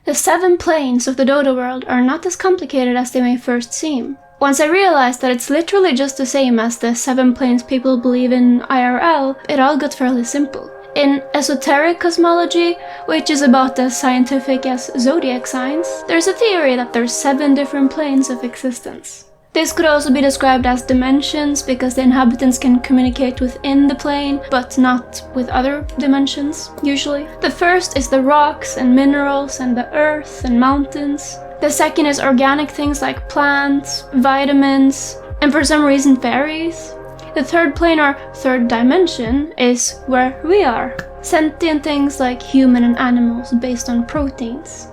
The 7 planes of the Dodo world are not as complicated as they may first seem. Once I realized that it's literally just the same as the 7 planes people believe in IRL, it all got fairly simple. In esoteric cosmology, which is about as scientific as zodiac signs, there's a theory that there's 7 different planes of existence. This could also be described as dimensions because the inhabitants can communicate within the plane, but not with other dimensions, usually. The first is the rocks and minerals and the earth and mountains. The second is organic things like plants, vitamins, and for some reason fairies. The third plane, or third dimension, is where we are. Sentient things like human and animals based on proteins.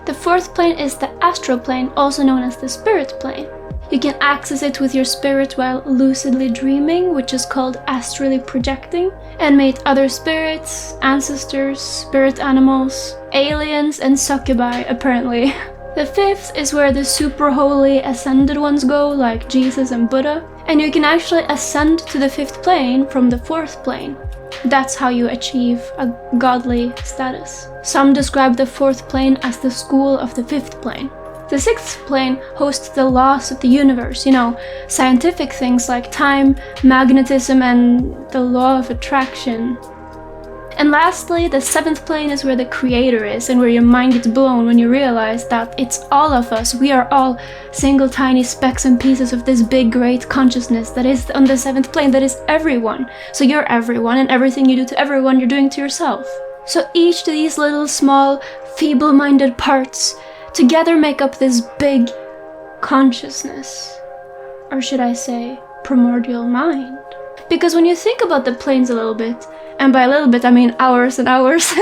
The fourth plane is the astral plane, also known as the spirit plane. You can access it with your spirit while lucidly dreaming, which is called astrally projecting, and meet other spirits, ancestors, spirit animals, aliens, and succubi, apparently. The fifth is where the super holy ascended ones go, like Jesus and Buddha, and you can actually ascend to the fifth plane from the fourth plane. That's how you achieve a godly status. Some describe the fourth plane as the school of the fifth plane. The sixth plane hosts the laws of the universe, scientific things like time, magnetism, and the law of attraction. And lastly, the seventh plane is where the creator is and where your mind gets blown when you realize that it's all of us. We are all single tiny specks and pieces of this big great consciousness that is on the seventh plane, that is everyone. So you're everyone, and everything you do to everyone, you're doing to yourself. So each of these little small feeble-minded parts together make up this big consciousness. Or should I say, primordial mind? Because when you think about the planes a little bit, and by a little bit I mean hours and hours,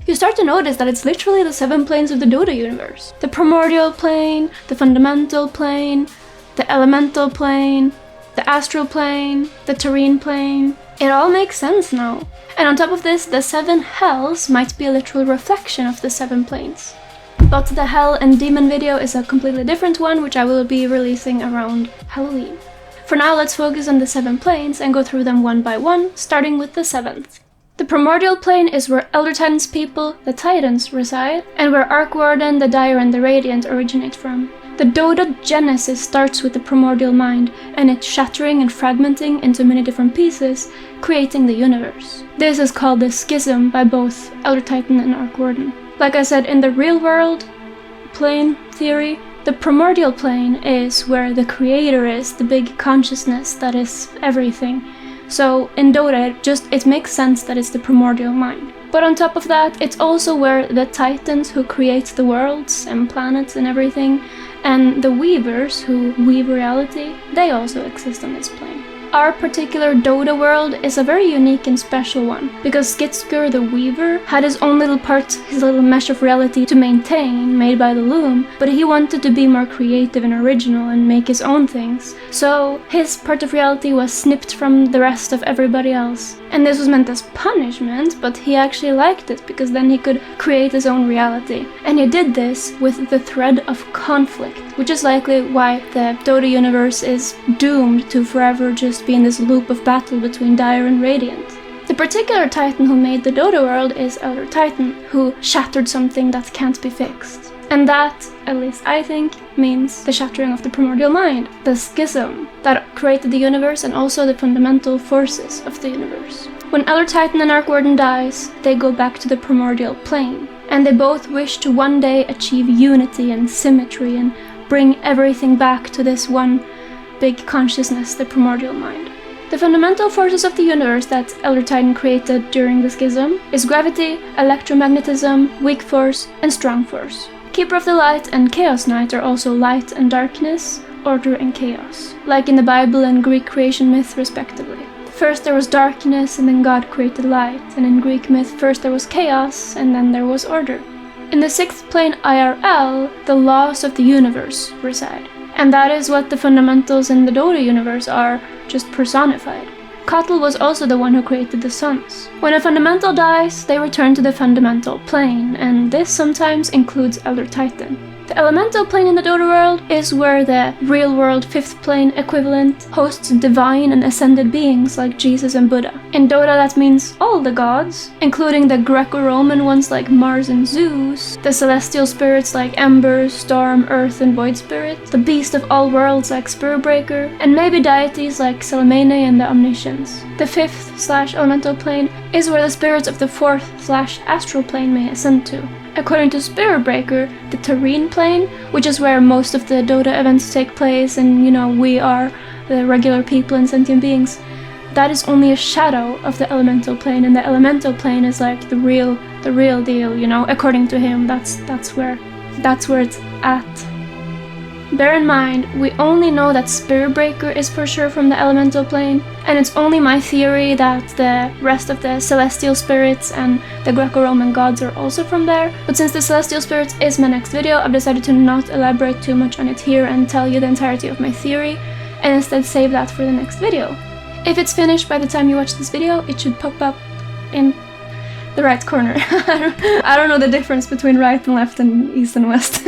you start to notice that it's literally the 7 planes of the Dodo universe. The primordial plane, the fundamental plane, the elemental plane, the astral plane, the terrene plane. It all makes sense now. And on top of this, the 7 hells might be a literal reflection of the 7 planes. But the Hell and Demon video is a completely different one, which I will be releasing around Halloween. For now, let's focus on the 7 planes and go through them one by one, starting with the 7th. The primordial plane is where Elder Titan's people, the Titans, reside, and where Arkwarden, the Dire, and the Radiant originate from. The Dodo Genesis starts with the primordial mind, and it's shattering and fragmenting into many different pieces, creating the universe. This is called the Schism by both Elder Titan and Arkwarden. Like I said, in the real world plane theory, the primordial plane is where the creator is, the big consciousness that is everything. So in Dota, it makes sense that it's the primordial mind. But on top of that, it's also where the Titans who create the worlds and planets and everything, and the Weavers who weave reality, they also exist on this plane. Our particular Dodo world is a very unique and special one, because Skitskur the Weaver had his own little part, his little mesh of reality to maintain, made by the Loom, but he wanted to be more creative and original and make his own things. So his part of reality was snipped from the rest of everybody else. And this was meant as punishment, but he actually liked it, because then he could create his own reality. And he did this with the thread of conflict, which is likely why the Dodo universe is doomed to forever just be in this loop of battle between Dire and Radiant. The particular Titan who made the Dodo world is Elder Titan, who shattered something that can't be fixed. And that, at least I think, means the shattering of the primordial mind, the schism that created the universe and also the fundamental forces of the universe. When Elder Titan and Arkwarden dies, they go back to the primordial plane, and they both wish to one day achieve unity and symmetry and bring everything back to this one big consciousness, the primordial mind. The fundamental forces of the universe that Elder Titan created during the schism is gravity, electromagnetism, weak force, and strong force. Keeper of the Light and Chaos Knight are also light and darkness, order and chaos, like in the Bible and Greek creation myth respectively. First there was darkness and then God created light, and in Greek myth first there was chaos and then there was order. In the 6th plane IRL, the laws of the universe reside. And that is what the fundamentals in the Dodo universe are, just personified. Kotl was also the one who created the suns. When a fundamental dies, they return to the fundamental plane, and this sometimes includes Elder Titan. The elemental plane in the Dota world is where the real-world 5th plane equivalent hosts divine and ascended beings like Jesus and Buddha. In Dota that means all the gods, including the Greco-Roman ones like Mars and Zeus, the celestial spirits like Ember, Storm, Earth and Void Spirit, the beast of all worlds like Spiritbreaker, and maybe deities like Salamene and the Omniscience. The 5th/elemental plane is where the spirits of the 4th/astral plane may ascend to. According to Spiritbreaker, the Terrene plane, which is where most of the Dota events take place and, we are the regular people and sentient beings, that is only a shadow of the elemental plane, and the elemental plane is like the real deal, according to him. That's where it's at. Bear in mind, we only know that Spiritbreaker is for sure from the elemental plane, and it's only my theory that the rest of the celestial spirits and the Greco-Roman gods are also from there. But since the celestial spirits is my next video, I've decided to not elaborate too much on it here and tell you the entirety of my theory, and instead save that for the next video. If it's finished by the time you watch this video, it should pop up in the right corner. I don't know the difference between right and left and east and west.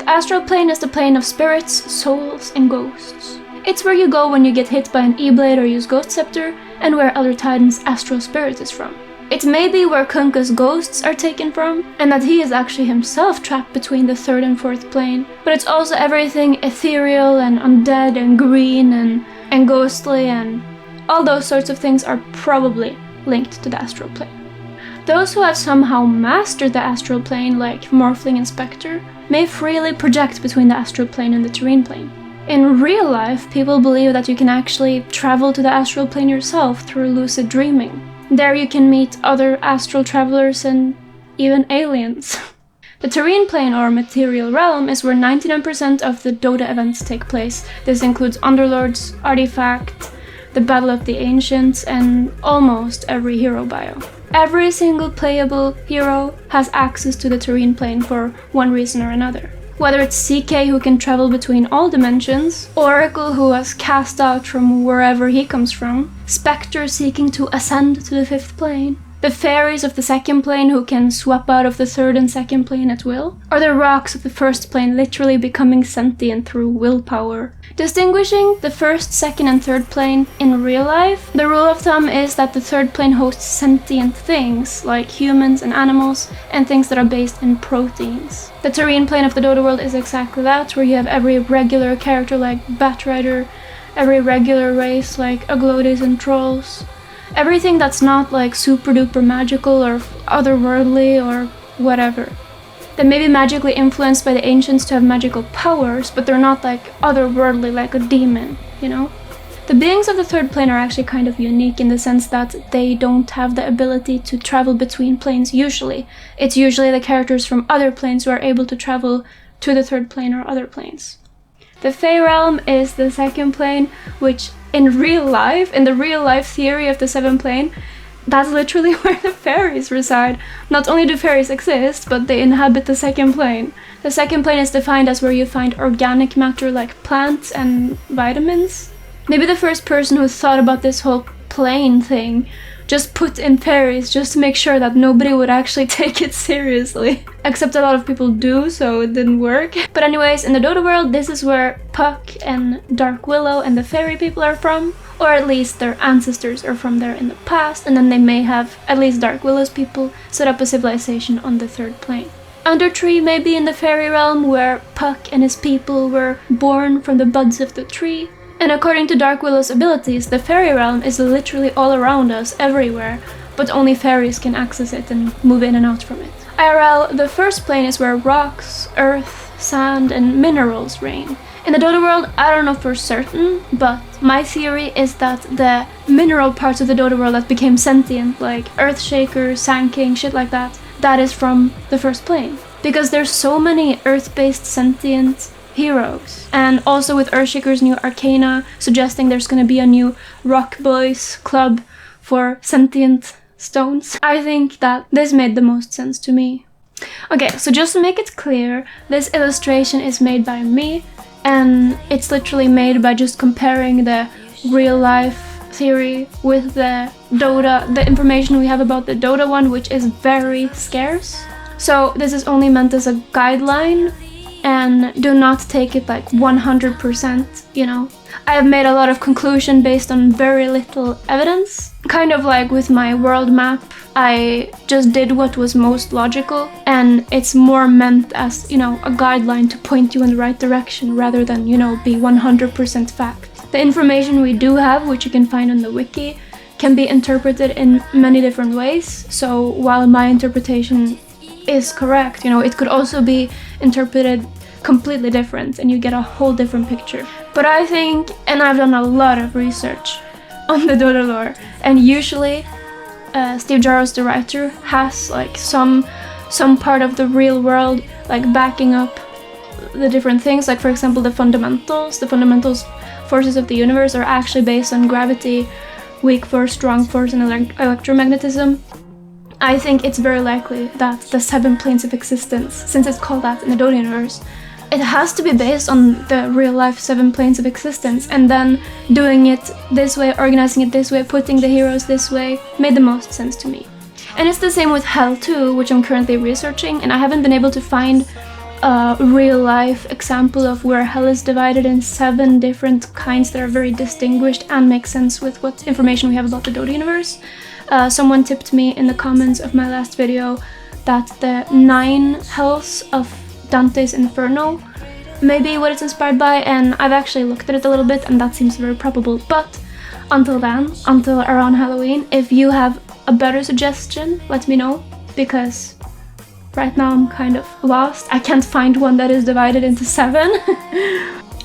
The astral plane is the plane of spirits, souls, and ghosts. It's where you go when you get hit by an E-blade or use Ghost Scepter, and where Elder Titan's astral spirit is from. It may be where Kunkka's ghosts are taken from, and that he is actually himself trapped between the 3rd and 4th plane, but it's also everything ethereal and undead and green and ghostly, and all those sorts of things are probably linked to the astral plane. Those who have somehow mastered the astral plane, like Morphling and Spectre, may freely project between the astral plane and the Terrene plane. In real life, people believe that you can actually travel to the astral plane yourself through lucid dreaming. There you can meet other astral travelers and even aliens. The Terrene plane, or material realm, is where 99% of the Dota events take place. This includes Underlords, Artifact, the Battle of the Ancients, and almost every hero bio. Every single playable hero has access to the Terrene plane for one reason or another. Whether it's CK who can travel between all dimensions, Oracle who was cast out from wherever he comes from, Spectre seeking to ascend to the 5th plane, the fairies of the 2nd plane who can swap out of the 3rd and 2nd plane at will, or the rocks of the 1st plane literally becoming sentient through willpower. Distinguishing the 1st, 2nd, and 3rd plane in real life, the rule of thumb is that the 3rd plane hosts sentient things, like humans and animals, and things that are based in proteins. The Terrene plane of the Dota world is exactly that, where you have every regular character like Batrider, every regular race like Aglodes and Trolls, everything that's not like super duper magical or otherworldly or whatever. They may be magically influenced by the ancients to have magical powers, but they're not like otherworldly like a demon, The beings of the 3rd plane are actually kind of unique in the sense that they don't have the ability to travel between planes usually. It's usually the characters from other planes who are able to travel to the 3rd plane or other planes. The Fey realm is the 2nd plane, which in the real life theory of the 7th plane, that's literally where the fairies reside. Not only do fairies exist, but they inhabit the 2nd plane. The 2nd plane is defined as where you find organic matter like plants and vitamins. Maybe the first person who thought about this whole plane thing just put in fairies just to make sure that nobody would actually take it seriously. Except a lot of people do, so it didn't work. But anyways, in the Dota world, this is where Puck and Dark Willow and the fairy people are from. Or at least their ancestors are from there in the past, and then they may have, at least Dark Willow's people, set up a civilization on the 3rd plane. Undertree may be in the fairy realm, where Puck and his people were born from the buds of the tree. And according to Dark Willow's abilities, the fairy realm is literally all around us, everywhere, but only fairies can access it and move in and out from it. IRL, the 1st plane is where rocks, earth, sand, and minerals reign. In the Dota world, I don't know for certain, but my theory is that the mineral parts of the Dota world that became sentient, like Earthshaker, Sand King, shit like that, that is from the 1st plane. Because there's so many earth-based sentient heroes. And also with Earthshaker's new Arcana, suggesting there's gonna be a new Rock Boys club for sentient stones. I think that this made the most sense to me. Okay, so just to make it clear, this illustration is made by me, and it's literally made by just comparing the real life theory with the Dota, the information we have about the Dota one, which is very scarce. So this is only meant as a guideline, and do not take it like 100%, you know. I have made a lot of conclusion based on very little evidence. Kind of like with my world map, I just did what was most logical, and it's more meant as, you know, a guideline to point you in the right direction rather than, you know, be 100% fact. The information we do have, which you can find on the wiki, can be interpreted in many different ways. So while my interpretation is correct, you know, it could also be interpreted completely different and you get a whole different picture. But I think, and I've done a lot of research on the Dodo lore, and usually Steve Jaros, the writer, has like some part of the real world like backing up the different things. Like for example, the fundamentals forces of the universe are actually based on gravity, weak force, strong force, and electromagnetism. I think it's very likely that the 7 planes of existence, since it's called that in the Dodo universe, it has to be based on the real life 7 planes of existence, and then doing it this way, organizing it this way, putting the heroes this way, made the most sense to me. And it's the same with Hell 2, which I'm currently researching, and I haven't been able to find a real life example of where Hell is divided in 7 different kinds that are very distinguished and make sense with what information we have about the Dodo universe. Someone tipped me in the comments of my last video that the 9 hells of Dante's Inferno may be what it's inspired by, and I've actually looked at it a little bit and that seems very probable. But until then, until around Halloween, if you have a better suggestion, let me know, because right now I'm kind of lost. I can't find one that is divided into 7.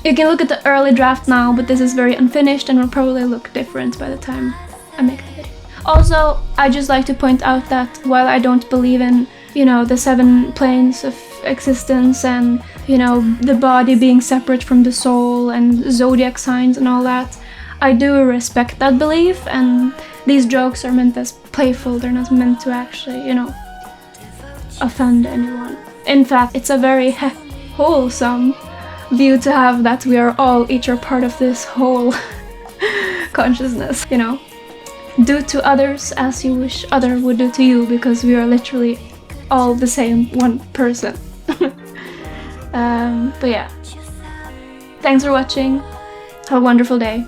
You can look at the early draft now, but this is very unfinished and will probably look different by the time I make the video. Also, I just like to point out that while I don't believe in, you know, the 7 planes of existence and, you know, the body being separate from the soul and zodiac signs and all that, I do respect that belief, and these jokes are meant as playful. They're not meant to actually, you know, offend anyone. In fact, it's a very wholesome view to have, that we are all each are part of this whole consciousness, you know. Do to others as you wish other would do to you, because we are literally all the same one person. But yeah, thanks for watching. Have a wonderful day.